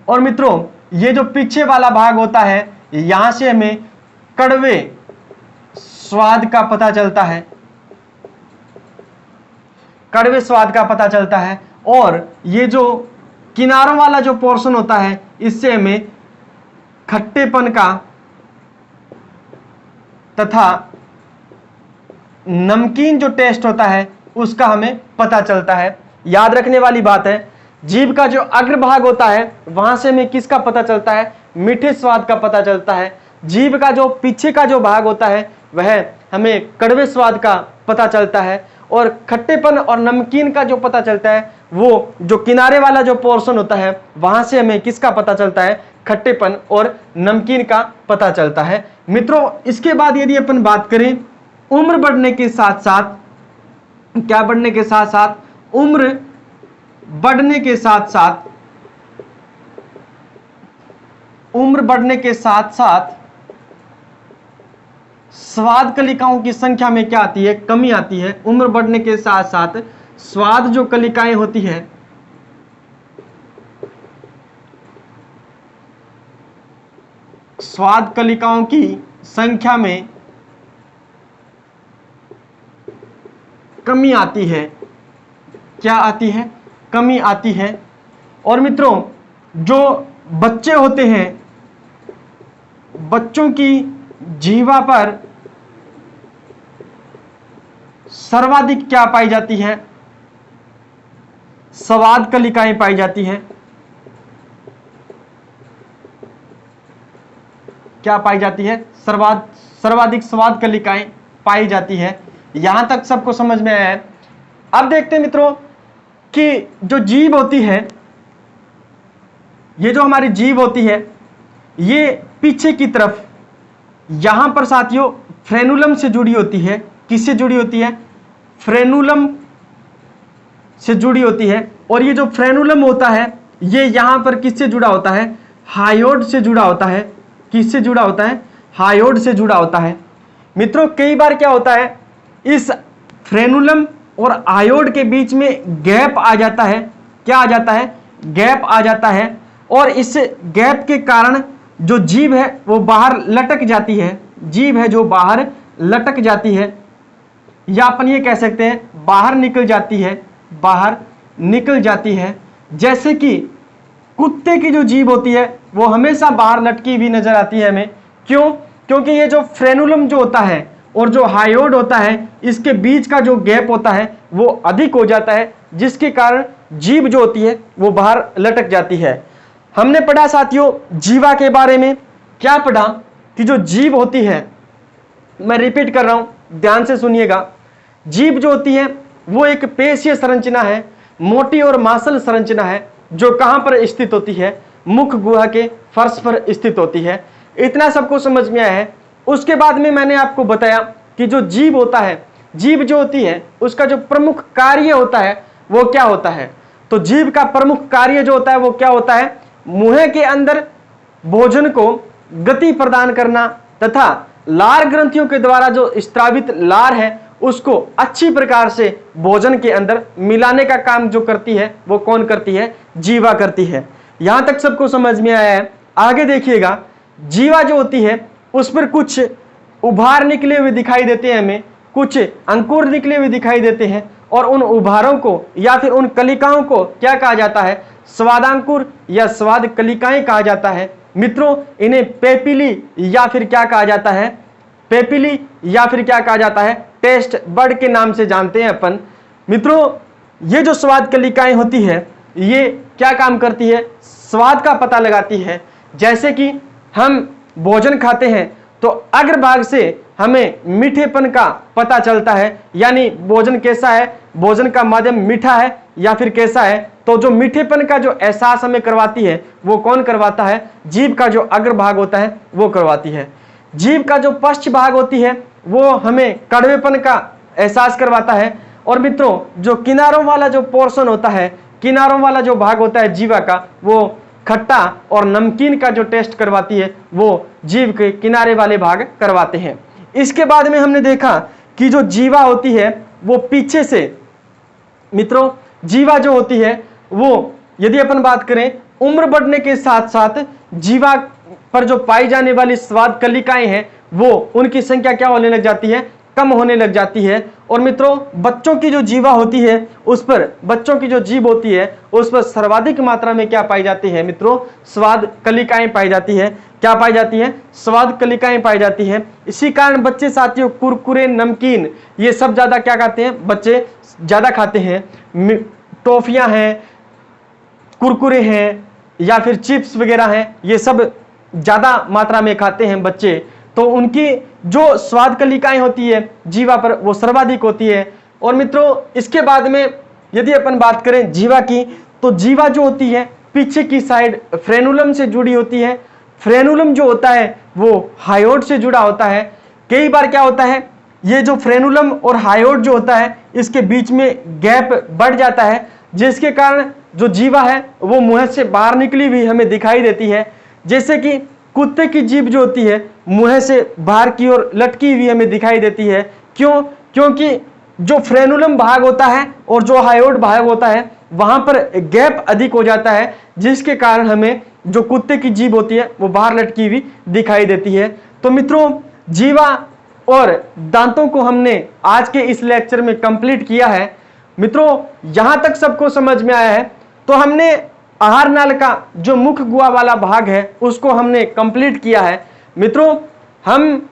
और मित्रों, ये जो पीछे वाला भाग होता है, यहां से हमें कड़वे स्वाद का पता चलता है, कड़वे स्वाद का पता चलता है। और ये जो किनारों वाला जो पोर्शन होता है, इससे हमें खट्टेपन का तथा नमकीन जो टेस्ट होता है उसका हमें पता चलता है। याद रखने वाली बात है, जीभ का जो अग्रभाग होता है वहां से हमें किसका पता चलता है? मीठे स्वाद का पता चलता है। जीभ का जो पीछे का जो भाग होता है वह हमें कड़वे स्वाद का पता चलता है। और खट्टेपन और नमकीन का जो पता चलता है, वो जो किनारे वाला जो पोर्शन होता है वहां से हमें किसका पता चलता है? खट्टेपन और नमकीन का पता चलता है। मित्रों, इसके बाद यदि अपन बात करें उम्र बढ़ने के साथ साथ, क्या बढ़ने के साथ साथ? उम्र बढ़ने के साथ साथ, उम्र बढ़ने के साथ साथ स्वाद कलिकाओं की संख्या में क्या आती है? कमी आती है। उम्र बढ़ने के साथ साथ स्वाद जो कलिकाएं होती है, स्वाद कलिकाओं की संख्या में कमी आती है। क्या आती है? कमी आती है। और मित्रों, जो बच्चे होते हैं, बच्चों की जीवा पर सर्वाधिक क्या पाई जाती है? स्वाद कलिकाएं पाई जाती है। क्या पाई जाती है? सर्वाधिक स्वाद कलिकाएं पाई जाती है। यहां तक सबको समझ में आया है। अब देखते हैं मित्रों कि जो जीभ होती है, ये जो हमारी जीभ होती है, ये पीछे की तरफ यहां पर साथियों फ्रेनुलम से जुड़ी होती है। किससे जुड़ी होती है? फ्रेनुलम से जुड़ी होती है। और ये जो फ्रेनुलम होता है, ये यहां पर किससे जुड़ा होता है? हायोड से जुड़ा होता है। किससे जुड़ा होता है? हायोड से जुड़ा होता है। मित्रों, कई बार क्या होता है, इस फ्रेनुलम और आयोड के बीच में गैप आ जाता है। क्या आ जाता है? गैप आ जाता है। और इस गैप के कारण जो जीभ है वो बाहर लटक जाती है। जीभ है जो बाहर लटक जाती है, या अपन ये कह सकते हैं बाहर निकल जाती है, बाहर निकल जाती है। जैसे कि कुत्ते की जो जीभ होती है वो हमेशा बाहर लटकी हुई नजर आती है हमें। क्यों? क्योंकि ये जो फ्रेनुलम जो होता है और जो हायोड होता है, इसके बीच का जो गैप होता है वो अधिक हो जाता है, जिसके कारण जीभ जो होती है वो बाहर लटक जाती है। हमने पढ़ा साथियों जीवा के बारे में। क्या पढ़ा? कि जो जीभ होती है, मैं रिपीट कर रहा हूं, ध्यान से सुनिएगा। जीभ जो होती है वो एक पेशीय संरचना है, मोटी और मांसल संरचना है, जो कहां पर स्थित होती है? मुख गुहा के फर्श पर स्थित होती है। इतना सबको समझ में आया है। उसके बाद में मैंने आपको बताया कि जो जीभ होता है, जीभ जो होती है उसका जो प्रमुख कार्य होता है वो क्या होता है? तो जीभ का प्रमुख कार्य जो होता है वो क्या होता है? मुंह के अंदर भोजन को गति प्रदान करना तथा लार ग्रंथियों के द्वारा जो स्त्रावित लार है उसको अच्छी प्रकार से भोजन के अंदर मिलाने का काम जो करती है वो कौन करती है? जीवा करती है। यहां तक सबको समझ में आया है। आगे देखिएगा, जीवा जो होती है उस पर कुछ उभार निकले हुए दिखाई देते हैं हमें, कुछ अंकुर निकले हुए दिखाई देते हैं। और उन उभारों को या फिर उन कलिकाओं को क्या कहा जाता है? स्वादांकुर या स्वाद कलिकाएं कहा जाता है। मित्रों, इन्हें पेपिली या फिर क्या कहा जाता है? पेपिली या फिर क्या कहा जाता है? टेस्ट बड के नाम से जानते हैं अपन। मित्रों, ये जो स्वाद कलिकाएं होती है ये क्या काम करती है? स्वाद का पता लगाती है। जैसे कि हम भोजन खाते हैं तो अग्रभाग से हमें मीठेपन का पता चलता है, यानी भोजन कैसा है, भोजन का माध्यम मीठा है या फिर कैसा है। तो जो मीठेपन का जो एहसास हमें करवाती है वो कौन करवाता है? जीभ का जो अग्रभाग होता है वो करवाती है। जीभ का जो पश्च भाग होती है वो हमें कड़वेपन का एहसास करवाता है। और मित्रों, जो किनारों वाला जो पोर्शन होता है, किनारों वाला जो भाग होता है जीवा का, वो खट्टा और नमकीन का जो टेस्ट करवाती है वो जीभ के किनारे वाले भाग करवाते हैं। इसके बाद में हमने देखा कि जो जीवा होती है वो पीछे से, मित्रों जीवा जो होती है वो यदि अपन बात करें उम्र बढ़ने के साथ साथ जीवा पर जो पाई जाने वाली स्वाद कलिकाएं हैं वो उनकी संख्या क्या होने लग जाती है, कम होने लग जाती है। और मित्रों बच्चों की जो जीवा होती है उस पर, बच्चों की जो जीभ होती है उस पर सर्वाधिक मात्रा में क्या पाई जाती है मित्रों, स्वाद कलिकाएं पाई जाती है। क्या पाई जाती है, स्वाद कलिकाएं पाई जाती है। इसी कारण बच्चे साथियों कुरकुरे नमकीन ये सब ज्यादा क्या खाते हैं, बच्चे ज्यादा खाते हैं। टॉफियां हैं, कुरकुरे हैं या फिर चिप्स वगैरह हैं, ये सब ज्यादा मात्रा में खाते हैं बच्चे, तो उनकी जो स्वाद कलिकाएं होती है जीवा पर वो सर्वाधिक होती है। और मित्रों इसके बाद में यदि अपन बात करें जीवा की, तो जीवा जो होती है पीछे की साइड फ्रेनुलम से जुड़ी होती है। फ्रेनुलम जो होता है वो हायोड से जुड़ा होता है। कई बार क्या होता है, ये जो फ्रेनुलम और हायोड जो होता है इसके बीच में गैप बढ़ जाता है, जिसके कारण जो जीवा है वो मुंह से बाहर निकली हुई हमें दिखाई देती है। जैसे कि कुत्ते की जीभ जो होती है मुंह से बाहर की ओर लटकी हुई हमें दिखाई देती है। क्यों? क्योंकि जो फ्रेनुलम भाग होता है और जो हायोड भाग होता है वहां पर गैप अधिक हो जाता है, जिसके कारण हमें जो कुत्ते की जीभ होती है वो बाहर लटकी हुई दिखाई देती है। तो मित्रों जीवा और दांतों को हमने आज के इस लेक्चर में कंप्लीट किया है। मित्रों यहां तक सबको समझ में आया है, तो हमने आहार नाल का जो मुख गुहा वाला भाग है उसको हमने कंप्लीट किया है। मित्रों हम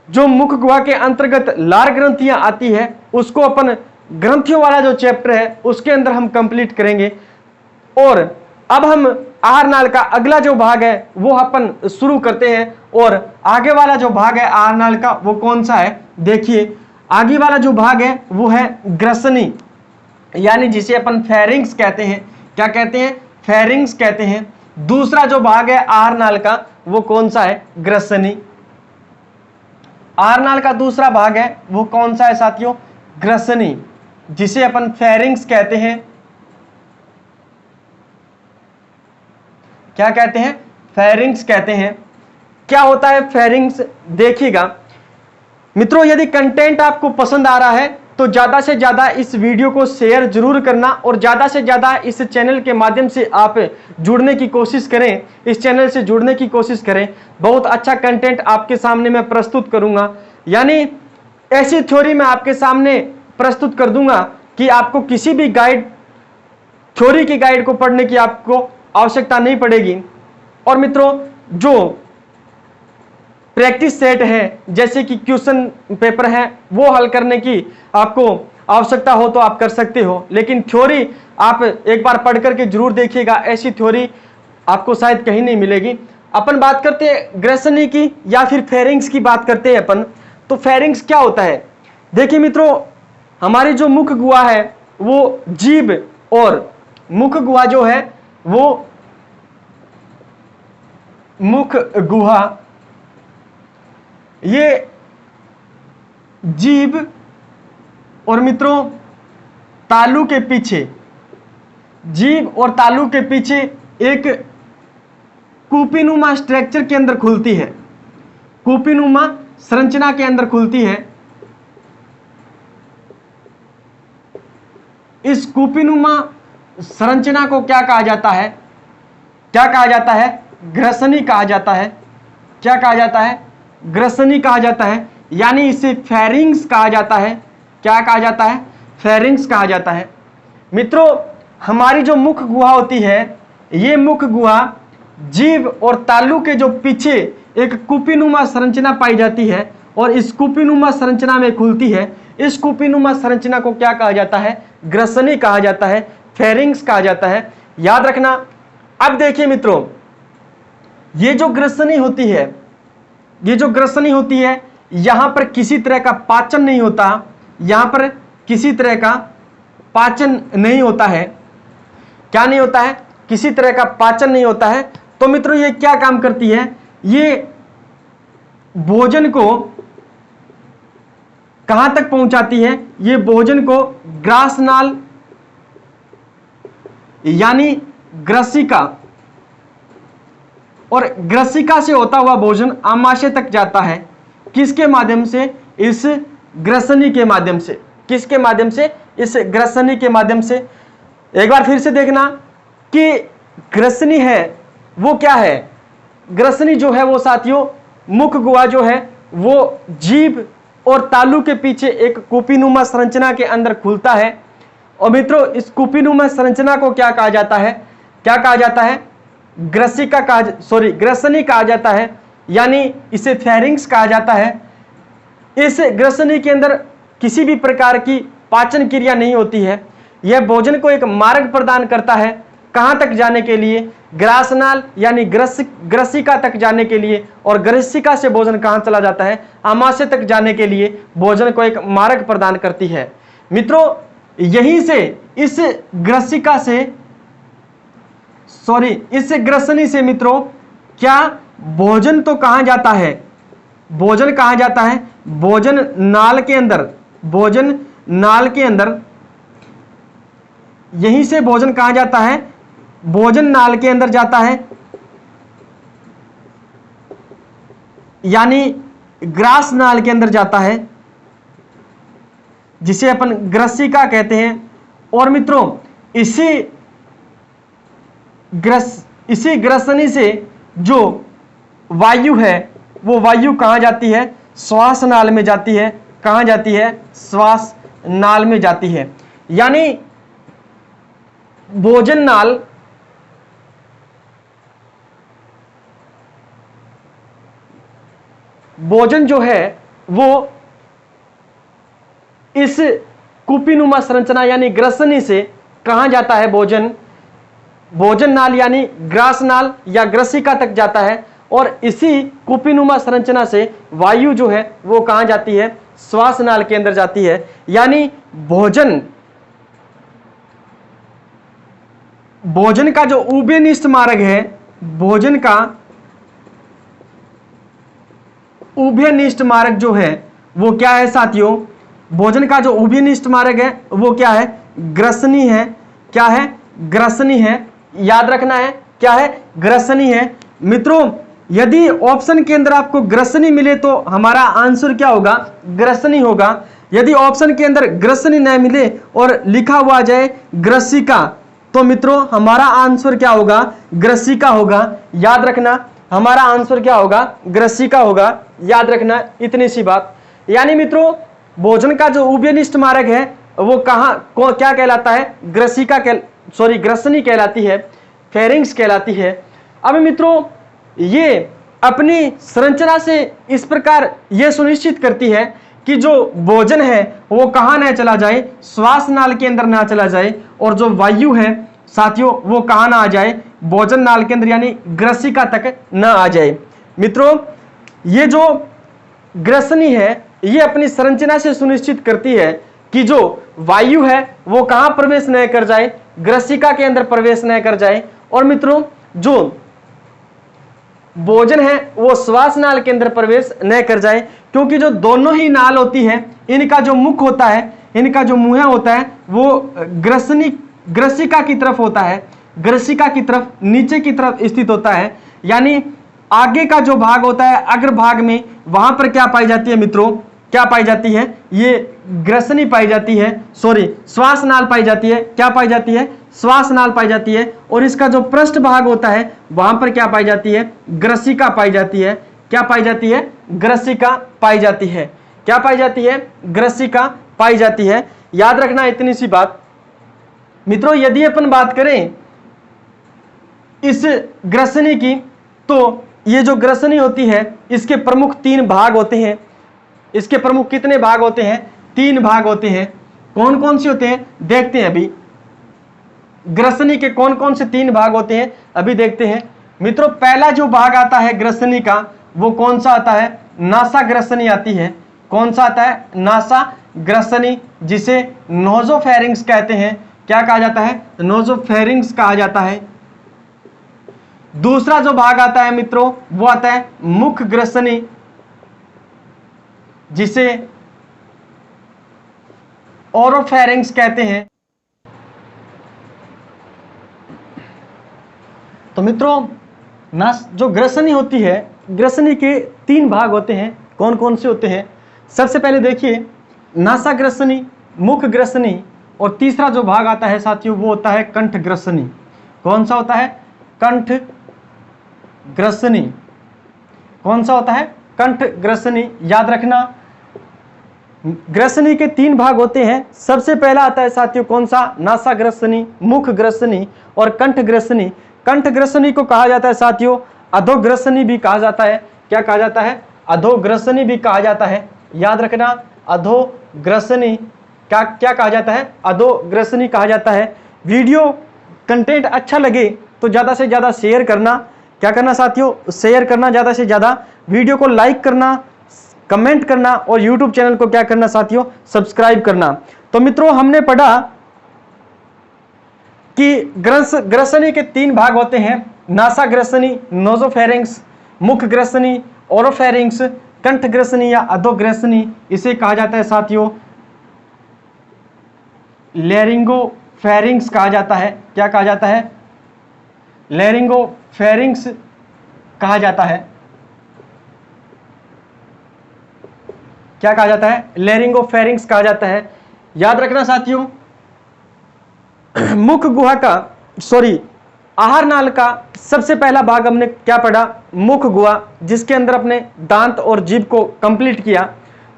जो मुख गुहा के अंतर्गत लार ग्रंथियां आती है उसको अपन ग्रंथियों वाला जो चैप्टर है उसके अंदर हम कंप्लीट करेंगे। और अब हम आहार नाल का अगला जो भाग है वो अपन शुरू करते हैं। और आगे वाला जो भाग है आहार नाल का वो कौन सा है, देखिए आगे वाला जो भाग है वो है ग्रसनी, यानी जिसे अपन फेरिंग्स कहते हैं। क्या कहते हैं? फेरिंग्स कहते हैं। दूसरा जो भाग है आहार नाल का वो कौन सा है, ग्रसनी। आहार नाल का दूसरा भाग है वो कौन सा है साथियों, ग्रसनी, जिसे अपन फेरिंग्स कहते हैं। क्या कहते हैं? फेरिंग्स कहते हैं। क्या होता है फेरिंग्स, देखिएगा मित्रों यदि कंटेंट आपको पसंद आ रहा है तो ज्यादा से ज्यादा इस वीडियो को शेयर जरूर करना और ज्यादा से ज्यादा इस चैनल के माध्यम से आप जुड़ने की कोशिश करें, इस चैनल से जुड़ने की कोशिश करें। बहुत अच्छा कंटेंट आपके सामने मैं प्रस्तुत करूंगा, यानी ऐसी थ्योरी मैं आपके सामने प्रस्तुत कर दूंगा कि आपको किसी भी गाइड, थ्योरी की गाइड को पढ़ने की आपको आवश्यकता नहीं पड़ेगी। और मित्रों जो प्रैक्टिस सेट है जैसे कि क्वेश्चन पेपर है वो हल करने की आपको आवश्यकता हो तो आप कर सकते हो, लेकिन थ्योरी आप एक बार पढ़ करके जरूर देखिएगा, ऐसी थ्योरी आपको शायद कहीं नहीं मिलेगी। अपन बात करते हैं ग्रसनी की या फिर फेरिंग्स की बात करते हैं अपन। तो फेरिंग्स क्या होता है, देखिए मित्रों हमारी जो मुख गुहा है वो जीभ और मुख गुहा जो है वो मुख गुहा, ये जीभ और मित्रों तालू के पीछे, जीभ और तालू के पीछे एक कूपीनुमा स्ट्रक्चर के अंदर खुलती है, कूपीनुमा संरचना के अंदर खुलती है। इस कूपीनुमा संरचना को क्या कहा जाता है, क्या कहा जाता है, ग्रसनी कहा जाता है। क्या कहा जाता है, ग्रसनी कहा जाता है, यानी इसे फेरिंग्स कहा जाता है। क्या कहा जाता है, फेरिंग्स कहा जाता है। मित्रों हमारी जो मुख गुहा होती है ये मुख गुहा जीभ और तालू के जो पीछे एक कूपीनुमा संरचना पाई जाती है और इस कूपीनुमा संरचना में खुलती है। इस कूपीनुमा संरचना को क्या कहा जाता है, ग्रसनी कहा जाता है, फेरिंग्स कहा जाता है, याद रखना। अब देखिए मित्रों ये जो ग्रसनी होती है, ये जो ग्रसनी होती है यहां पर किसी तरह का पाचन नहीं होता, यहां पर किसी तरह का पाचन नहीं होता है। क्या नहीं होता है, किसी तरह का पाचन नहीं होता है। तो मित्रों ये क्या काम करती है, ये भोजन को कहां तक पहुंचाती है, ये भोजन को ग्रासनाल यानी ग्रसिका और ग्रसिका से होता हुआ भोजन आमाशय तक जाता है। किसके माध्यम से? इस ग्रसनी के माध्यम से। किसके माध्यम से? इस ग्रसनी के माध्यम से। एक बार फिर से देखना कि ग्रसनी है वो क्या है? ग्रसनी जो है वो साथियों, मुख गुहा जो है वो जीभ और तालु के पीछे एक कुपीनुमा संरचना के अंदर खुलता है। और मित्रों, इस कुपीनुमा संरचना को क्या कहा जाता है? क्या कहा जाता है? ग्रसनी कहा जाता है, यानी इसे फेरिंग्स कहा जाता है। इस ग्रसनी के अंदर किसी भी प्रकार की पाचन क्रिया नहीं होती है। यह भोजन को एक मार्ग प्रदान करता है। कहां तक जाने के लिए? ग्रासनाल यानी ग्रसिका तक जाने के लिए। और ग्रसिका से भोजन कहां चला जाता है? आमाशय तक जाने के लिए भोजन को एक मार्ग प्रदान करती है। मित्रों, यहीं से इस ग्रसिका से इस ग्रसनी से मित्रों क्या भोजन तो कहां जाता है? भोजन कहां जाता है? भोजन नाल के अंदर। भोजन नाल के अंदर। यहीं से भोजन कहां जाता है? भोजन नाल के अंदर जाता है, यानी ग्रास नाल के अंदर जाता है, जिसे अपन ग्रसिका कहते हैं। और मित्रों, इसी ग्रसनी से जो वायु है वो वायु कहां जाती है? श्वास नाल में जाती है। कहां जाती है? श्वास नाल में जाती है। यानी भोजन नाल भोजन जो है वो इस कुपीनुमा संरचना यानी ग्रसनी से कहां जाता है? भोजन नाल यानी ग्रास नाल या ग्रसिका तक जाता है। और इसी कुपीनुमा संरचना से वायु जो है वो कहां जाती है? श्वास नाल के अंदर जाती है। यानी भोजन का जो उभयनिष्ठ मार्ग है, भोजन का उभयनिष्ठ मार्ग जो है वो क्या है साथियों? भोजन का जो उभयनिष्ठ मार्ग है वो क्या है? ग्रसनी है। क्या है? ग्रसनी है। याद रखना है, क्या है? ग्रसनी है। मित्रों, यदि ऑप्शन के अंदर आपको ग्रसनी मिले तो हमारा आंसर क्या होगा? ग्रसनी होगा। यदि ऑप्शन के अंदर ग्रसनी न मिले और लिखा हुआ आ जाए ग्रसिका, तो मित्रों हमारा आंसर क्या होगा? ग्रसिका होगा। याद रखना, हमारा आंसर क्या होगा? ग्रसिका होगा। याद रखना इतनी सी बात। यानी मित्रों, भोजन का जो उभयनिष्ठ मार्ग है वो क्या कहलाता है? ग्रसनी कहलाती है, फेरिंग्स कहलाती है। अब मित्रों, ये अपनी संरचना से इस प्रकार यह सुनिश्चित करती है कि जो भोजन है वो कहां ना चला जाए? श्वास नाल के अंदर ना चला जाए। और जो वायु है साथियों वो कहां ना आ जाए? भोजन नाल के अंदर यानी ग्रसिका तक ना आ जाए। मित्रों, ये जो ग्रसनी है ये अपनी संरचना से सुनिश्चित करती है कि जो वायु है वो कहां प्रवेश न कर जाए? ग्रसिका के अंदर प्रवेश न कर जाए। और मित्रों, जो भोजन है वो श्वास नाल के अंदर प्रवेश न कर जाए, क्योंकि जो दोनों ही नाल होती है इनका जो मुख होता है, इनका जो मुंह होता है वो ग्रसिका की तरफ होता है। ग्रसिका की तरफ नीचे की तरफ स्थित होता है। यानी आगे का जो भाग होता है अग्रभाग में, वहां पर क्या पाई जाती है मित्रों? क्या पाई जाती है? ये ग्रसनी पाई जाती है, श्वास नाल पाई जाती है। क्या पाई जाती है? श्वास नाल पाई जाती है। और इसका जो पृष्ठ भाग होता है वहां पर क्या पाई जाती है? ग्रसिका पाई जाती है। क्या पाई जाती है? ग्रसिका पाई जाती है। क्या पाई जाती है? ग्रसिका पाई जाती है। याद रखना इतनी सी बात। मित्रों, यदि अपन बात करें इस ग्रसनी की, तो ये जो ग्रसनी होती है इसके प्रमुख 3 भाग होते हैं। इसके प्रमुख कितने भाग होते हैं? 3 भाग होते हैं। कौन कौन से होते हैं देखते हैं अभी। ग्रसनी के कौन कौन से 3 भाग होते हैं अभी देखते हैं। मित्रों, पहला जो भाग आता है ग्रसनी का वो कौन सा आता है? नासा ग्रसनी आती है। कौन सा आता है? नासा ग्रसनी, जिसे नोजोफेरिंग्स कहते हैं। क्या कहा जाता है? नोजोफेरिंग्स कहा जाता है। दूसरा जो भाग आता है मित्रों वो आता है मुख ग्रसनी, जिसे ओरोफेरिंग्स कहते हैं। तो मित्रों, जो ग्रसनी होती है, ग्रसनी के 3 भाग होते हैं। कौन कौन से होते हैं? सबसे पहले देखिए नासा ग्रसनी, मुख ग्रसनी, और तीसरा जो भाग आता है साथियों वो होता है कंठ ग्रसनी। कौन सा होता है? कंठ ग्रसनी। कौन सा होता है? कंठ ग्रसनी। याद रखना ग्रसनी के 3 भाग होते हैं। सबसे पहला आता है साथियों कौन सा? नासा ग्रसनी, मुख ग्रसनी और कंठ ग्रसनी। कंठ ग्रसनी को कहा जाता है साथियों अधोग्रसनी भी कहा जाता है। क्या कहा जाता है? अधोग्रसनी भी कहा जाता है। याद रखना अधोग्रसनी क्या कहा जाता है? अधोग्रसनी कहा जाता है। वीडियो कंटेंट अच्छा लगे तो ज़्यादा से ज़्यादा शेयर करना। क्या करना साथियों? शेयर करना ज़्यादा से ज़्यादा, वीडियो को लाइक करना, कमेंट करना और YouTube चैनल को क्या करना साथियों? सब्सक्राइब करना। तो मित्रों हमने पढ़ा कि ग्रसनी के 3 भाग होते हैं। नासा ग्रसनी, नोजोफेरिंक्स, मुख ग्रसनी, ओरोफेरिंक्स, कंठ ग्रसनी या अधोग्रसनी, इसे कहा जाता है साथियों लैरिंगोफेरिंक्स कहा जाता है। क्या कहा जाता है? लैरिंगोफेरिंक्स कहा जाता है। क्या कहा जाता है? लैरिंगोफेरिंक्स कहा जाता है। याद रखना साथियों मुख गुहा का आहार नाल का सबसे पहला भाग हमने क्या पढ़ा? मुख गुहा, जिसके अंदर अपने दांत और जीभ को कंप्लीट किया।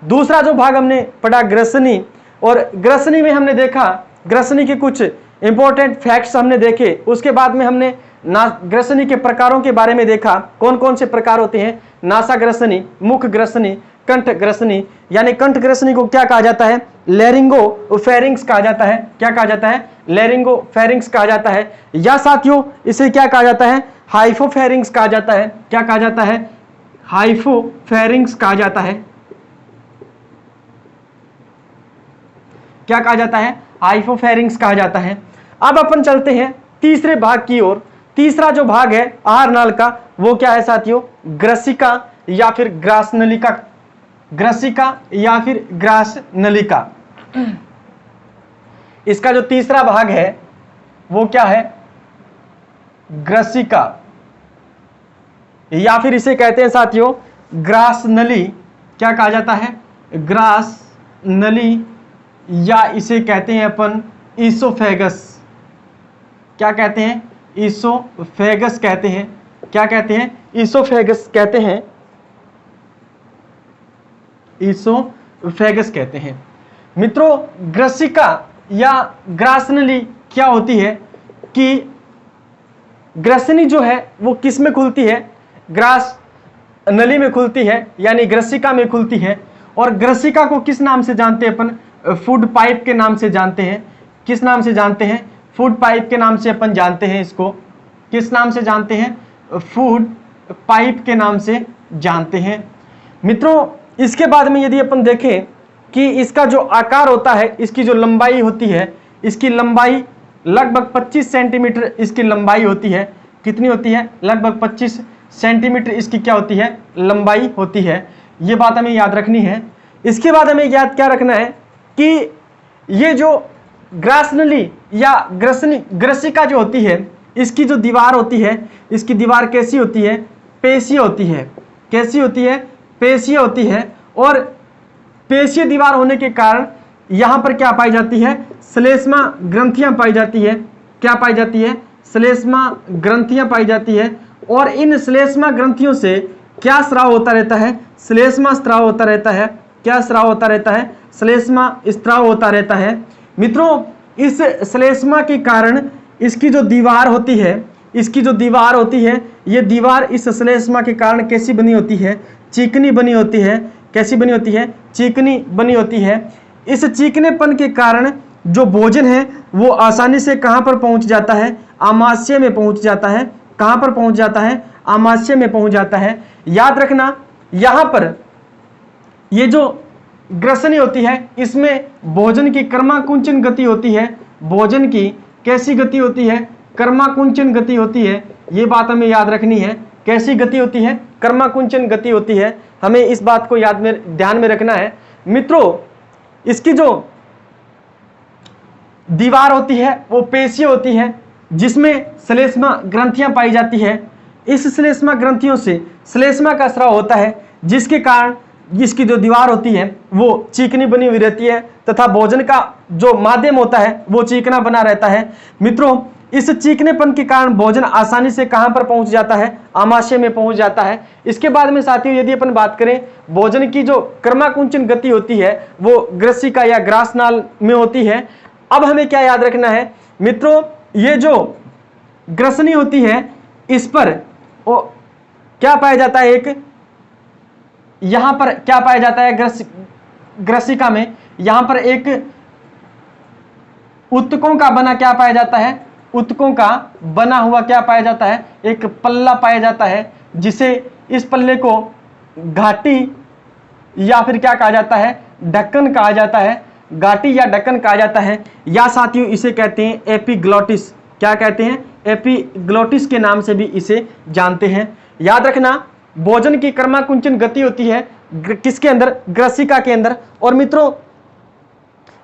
दूसरा जो भाग हमने पढ़ा ग्रसनी, और ग्रसनी में हमने देखा ग्रसनी के कुछ इंपॉर्टेंट फैक्ट्स हमने देखे। उसके बाद में हमने ग्रसनी के प्रकारों के बारे में देखा। कौन कौन से प्रकार होते हैं? नासा ग्रसनी, मुख ग्रसनी, कंठ ग्रसनी। यानी कंठ ग्रसनी को क्या कहा जाता है? लैरिंगोफेरिंक्स कहा जाता है। क्या कहा जाता है? लैरिंगोफेरिंक्स कहा जाता है। या साथियों इसे क्या कहा जाता है? हाइपोफेरिंक्स कहा जाता है। क्या कहा जाता है? हाइपोफेरिंक्स कहा जाता है। क्या कहा जाता है? हाइपोफेरिंक्स कहा जाता है। अब अपन चलते हैं तीसरे भाग की ओर। तीसरा जो भाग है आहार नाल का वो क्या है साथियों? ग्रसिका या फिर ग्रास नलिका। ग्रसिका या फिर ग्रास नलिका। इसका जो तीसरा भाग है वो क्या है? ग्रसिका, या फिर इसे कहते हैं साथियों ग्रास नली। क्या कहा जाता है? ग्रास नली, या इसे कहते हैं अपन ईसोफेगस। क्या कहते हैं? ईसोफेगस कहते हैं। क्या कहते हैं? ईसोफेगस कहते हैं। ईसोफेगस कहते हैं। मित्रों ग्रसिका या ग्रासनली क्या होती है कि ग्रसनी जो है वो किस में खुलती है? ग्रास नली में खुलती है, यानी ग्रसिका में खुलती है। और ग्रसिका को किस नाम से जानते हैं अपन? फूड पाइप के नाम से जानते हैं। किस नाम से जानते हैं? फूड पाइप के नाम से अपन जानते हैं इसको। किस नाम से जानते हैं? फूड पाइप के नाम से जानते हैं। मित्रों इसके बाद में यदि अपन देखें कि इसका जो आकार होता है, इसकी जो लंबाई होती है, इसकी लंबाई लगभग 25 सेंटीमीटर इसकी लंबाई होती है। कितनी होती है? लगभग 25 सेंटीमीटर इसकी क्या होती है? लंबाई होती है। ये बात हमें याद रखनी है। इसके बाद हमें याद क्या रखना है कि ये जो ग्रासनली या ग्रसिका जो होती है, इसकी जो दीवार होती है, इसकी दीवार कैसी होती है? पेशीय होती है। कैसी होती है? पेशीय होती है। और पेशीय दीवार होने के कारण यहां पर क्या पाई जाती है? श्लेष्मा ग्रंथियां पाई जाती है। क्या पाई जाती है? श्लेष्मा ग्रंथियां पाई जाती है। और इन श्लेष्मा ग्रंथियों से क्या स्राव होता रहता है? श्लेष्मा स्राव होता रहता है। क्या स्राव होता रहता है? श्लेष्मा स्राव होता रहता है। मित्रों इस श्लेष्मा के कारण इसकी जो दीवार होती है, इसकी जो दीवार होती है, ये दीवार इस श्लेष्मा के कारण कैसी बनी होती है? चिकनी बनी होती है। कैसी बनी होती है? चिकनी बनी होती है। इस चिकनेपन के कारण जो भोजन है वो आसानी से कहां पर पहुंच जाता है? आमाशय में पहुंच जाता है। कहां पर पहुंच जाता है? आमाशय में पहुंच जाता है। याद रखना यहां पर ये जो ग्रसनी होती है इसमें भोजन की कर्माकुंचन गति होती है। भोजन की कैसी गति होती है? कर्माकुंचन गति होती है। ये बात हमें याद रखनी है। कैसी गति होती है? कर्माकुंचन गति होती है। हमें इस बात को ध्यान में रखना है। मित्रों इसकी जो दीवार होती है वो पेशीय होती है, जिसमें श्लेष्मा ग्रंथियां पाई जाती है। इस श्लेष्मा ग्रंथियों से श्लेष्मा का स्राव होता है, जिसके कारण इसकी जो दीवार होती है वो चिकनी बनी हुई रहती है तथा भोजन का जो माध्यम होता है वो चिकना बना रहता है। मित्रों, इस चिकनेपन के कारण भोजन आसानी से कहां पर पहुंच जाता है? आमाशय में पहुंच जाता है। इसके बाद में साथियों यदि अपन बात करें, भोजन की जो क्रमाकुंचन गति होती है वो ग्रसिका या ग्रासनाल में होती है। अब हमें क्या याद रखना है मित्रों, ये जो ग्रसनी होती है इस पर क्या पाया जाता है? एक यहां पर क्या पाया जाता है? ग्रसिका में यहां पर एक उत्तकों का बना क्या पाया जाता है? उत्तकों का बना हुआ क्या पाया जाता है? एक पल्ला पाया जाता है, जिसे इस पल्ले को घाटी या फिर क्या कहा जाता है? ढक्कन कहा जाता है। घाटी या ढक्कन कहा जाता है, या साथियों इसे कहते हैं एपिग्लोटिस। क्या कहते हैं? एपिग्लोटिस के नाम से भी इसे जानते हैं। याद रखना, भोजन की क्रमाकुंचन गति होती है किसके अंदर? ग्रसिका के अंदर। और मित्रों,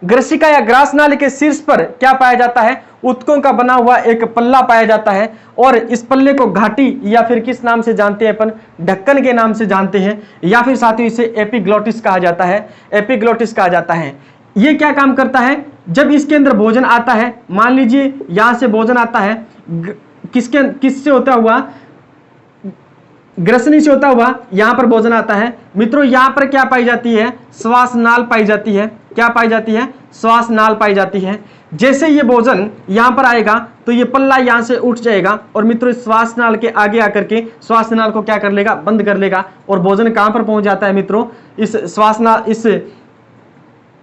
ग्रसिका या ग्रासनाल के शीर्ष पर क्या पाया जाता है? उत्तकों का बना हुआ एक पल्ला पाया जाता है, और इस पल्ले को घाटी या फिर किस नाम से जानते हैं अपन? ढक्कन के नाम से जानते हैं, या फिर साथियों इसे एपिग्लोटिस कहा जाता है। एपिग्लोटिस कहा जाता है। ये क्या काम करता है? जब इसके अंदर भोजन आता है, मान लीजिए यहां से भोजन आता है, किससे होता हुआ? ग्रसनी से होता हुआ यहां पर भोजन आता है। मित्रों, यहां पर क्या पाई जाती है? श्वास नाल पाई जाती है। क्या पाई जाती है? श्वास नाल पाई जाती है। जैसे ये भोजन यहां पर आएगा तो ये पल्ला यहां से उठ जाएगा, और मित्रों इस श्वास नाल के आगे आकर के श्वास नाल को क्या कर लेगा? बंद कर लेगा, और भोजन कहां पर पहुंच जाता है मित्रों? इस श्वास नाल, इस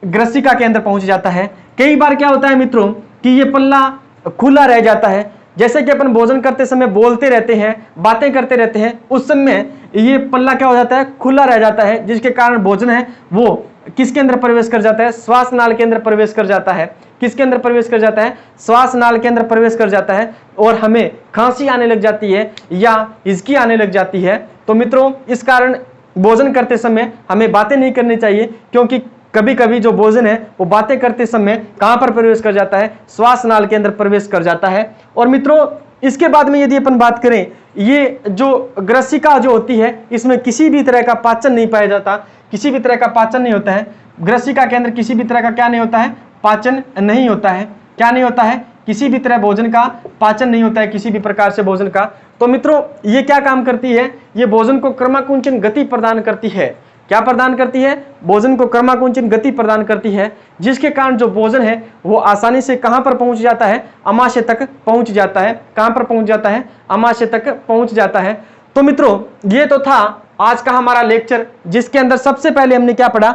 ग्रसिका के अंदर पहुंच जाता है। कई बार क्या होता है मित्रों कि ये पल्ला खुला रह जाता है। जैसे कि अपन भोजन करते समय बोलते रहते हैं, बातें करते रहते हैं, उस समय ये पल्ला क्या हो जाता है? खुला रह जाता है, जिसके कारण भोजन है वो किसके अंदर प्रवेश कर जाता है? श्वास नाल के अंदर प्रवेश कर जाता है। किसके अंदर प्रवेश कर जाता है? श्वास नाल के अंदर प्रवेश कर जाता है, और हमें खांसी आने लग जाती है या हिचकी आने लग जाती है। तो मित्रों, इस कारण भोजन करते समय हमें बातें नहीं करनी चाहिए, क्योंकि कभी कभी जो भोजन है वो बातें करते समय कहां पर प्रवेश कर जाता है? श्वास नाल के अंदर प्रवेश कर जाता है। और मित्रों, इसके बाद में यदि अपन बात करें, ये जो ग्रसिका जो होती है इसमें किसी भी तरह का पाचन नहीं पाया जाता। किसी भी तरह का पाचन नहीं होता है ग्रसिका के अंदर। किसी भी तरह का क्या नहीं होता है? पाचन नहीं होता है। क्या नहीं होता है? किसी भी तरह भोजन का पाचन नहीं होता है, किसी भी प्रकार से भोजन का। तो मित्रों, ये क्या काम करती है? ये भोजन को क्रमाकुंचन गति प्रदान करती है। क्या प्रदान करती है? भोजन को क्रमाकुंचन गति प्रदान करती है, जिसके कारण जो भोजन है वो आसानी से कहां पर पहुंच जाता है? आमाशय तक पहुंच जाता है। कहां पर पहुंच जाता है? आमाशय तक पहुंच जाता है। तो मित्रों, ये तो था आज का हमारा लेक्चर, जिसके अंदर सबसे पहले हमने क्या पढ़ा?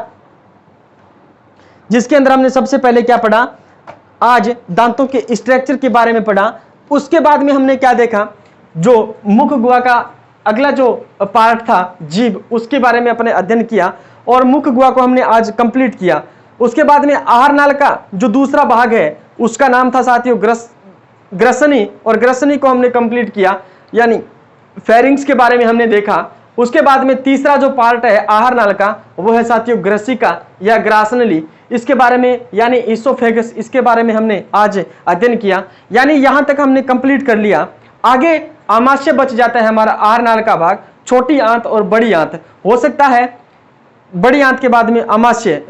आज दांतों के स्ट्रक्चर के बारे में पढ़ा। उसके बाद में हमने क्या देखा? जो मुख गुहा का अगला जो पार्ट था, जीभ, उसके बारे में अपने अध्ययन किया, और मुख गुहा को हमने आज कंप्लीट किया। उसके बाद में आहार नाल का जो दूसरा भाग है उसका नाम था साथियों ग्रसनी, और ग्रसनी को हमने कंप्लीट किया, यानी फेरिंग्स के बारे में हमने देखा। उसके बाद में तीसरा जो पार्ट है आहार नाल का, वो है साथियों ग्रसिका या ग्रासनली। इसके बारे में यानी इसोफेगस, इसके बारे में हमने आज अध्ययन किया। यानी यहां तक हमने कंप्लीट कर लिया। आगे आमाशय बच जाता है हमारा आहार नाल का भाग, छोटी आंत और बड़ी आंत। हो सकता है बड़ी आंत के बाद में आमाशय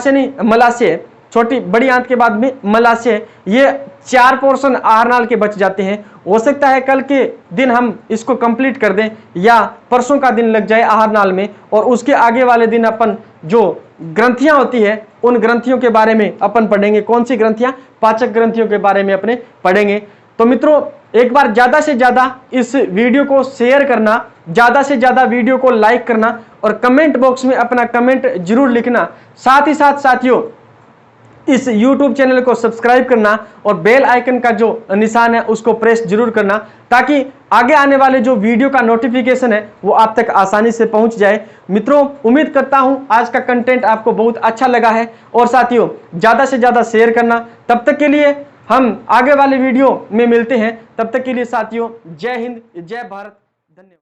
नहीं, मलाशय, छोटी बड़ी आंत के बाद में मलाशय, ये 4 पोर्शन आहार नाल के बच जाते हैं। हो सकता है कल के दिन हम इसको कंप्लीट कर दें, या परसों का दिन लग जाए आहार नाल में, और उसके आगे वाले दिन अपन जो ग्रंथियां होती है उन ग्रंथियों के बारे में अपन पढ़ेंगे। कौन सी ग्रंथियां? पाचक ग्रंथियों के बारे में अपने पढ़ेंगे। तो मित्रों, एक बार ज्यादा से ज्यादा इस वीडियो को शेयर करना, ज्यादा से ज्यादा वीडियो को लाइक करना, और कमेंट बॉक्स में अपना कमेंट जरूर लिखना। साथ ही साथ साथियों, इस YouTube चैनल को सब्सक्राइब करना, और बेल आइकन का जो निशान है उसको प्रेस जरूर करना, ताकि आगे आने वाले जो वीडियो का नोटिफिकेशन है वो आप तक आसानी से पहुंच जाए। मित्रों, उम्मीद करता हूं आज का कंटेंट आपको बहुत अच्छा लगा है, और साथियों ज्यादा से ज्यादा शेयर करना। तब तक के लिए हम आगे वाले वीडियो में मिलते हैं। तब तक के लिए साथियों, जय हिंद, जय भारत, धन्यवाद।